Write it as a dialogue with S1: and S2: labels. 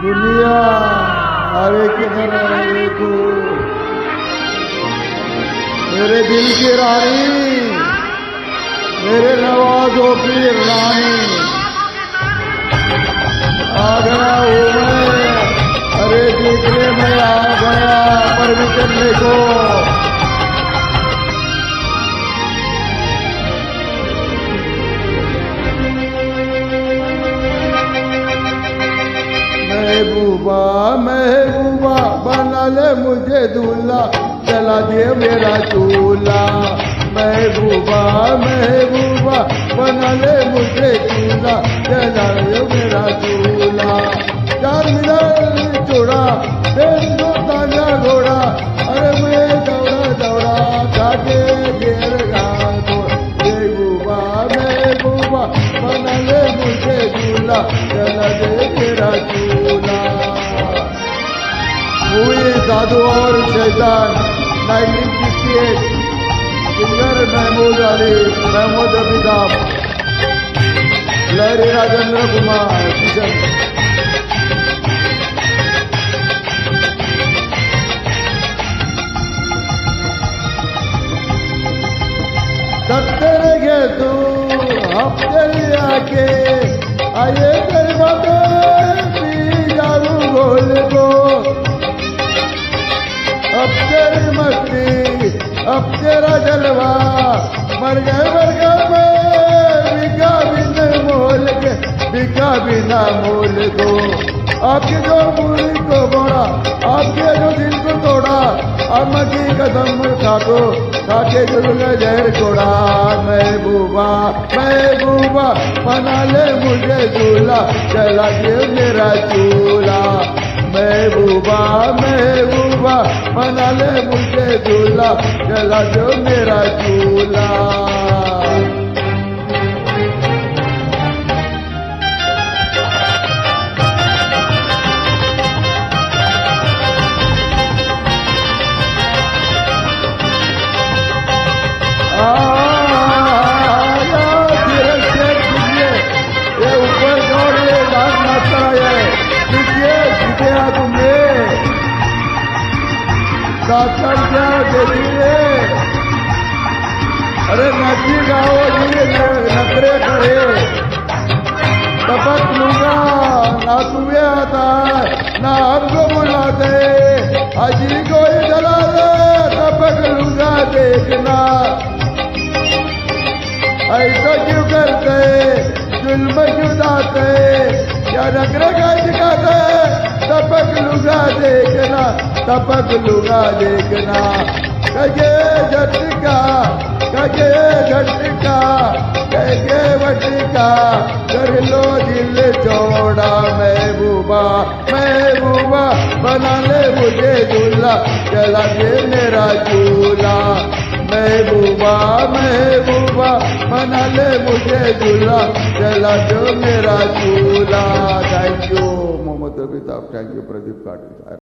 S1: दुनिया अरे किधर है तू मेरे दिल की रानी, मेरे नवाजों की रानी। आ गया हूँ मैं, अरे देखने में आ गया परमिशन देखो। महबूबा महबूबा बना ले मुझे दूल्हा, जला दे मेरा चूल्हा। महबूबा महबूबा बना ले मुझे दूल्हा, जला दे मेरा चूल्हा। चार मीनार चौड़ा बेंदो ताजा घोड़ा, अरे मैं दौड़ा दौड़ा काटे घेर घाटो। महबूबा महबूबा बना ले मुझे दूल्हा, जला दे मेरा चूल्हा। मूवी साधु और शैतान 1968, सिंगर महमूद अली, महमूद अमिताभ, लहरी राजेंद्र कुमार किशन। दफ्तर गे तू हफ्ते आके आये तेरी बातें पी जाऊं घोल को। अब तेरी मस्ती अब तेरा जलवा, मर गए मैं बिका बिना मोल के, बिका बिना मोल को। आपके जो मूल को बोड़ा, आपके जो दिल को तोड़ा, अम्मा की कदम खाको खाके जुर्ग जहर छोड़ा। महबूबा महबूबा बना ले मुझे दूल्हा, जला दे मेरा चूल्हा। महबूबा महबूबा बना ले मुझे दूल्हा, जला दो मेरा चूल्हा। ये ऊपर जोड़ ये लाल मात्रा है, सीधे तुमने साक्षर क्या देखिए। अरे नदी गाओ जी नखरे करे, टपक लूंगा ना तुम्हें आता ना हमको बुलाते, अजी को ही जला दे टपक लूंगा देखना। ऐसा क्यों करते जुल्म क्यों दाते, या नखरे का दिखाते, टपक लूंगा देखना टपक लूंगा देखना। कगे झटका कगे झटका कगे वटका, कर लो दिल चौड़ा। महबूबा महबूबा बना ले मुझे दूल्हा, जला दे मेरा चूल्हा। महबूबा महबूबा बना ले मुझे दूल्हा, जला दो मेरा चूल्हा। Thank you Mohammad Amitabh, thank you Pradeep काटकर।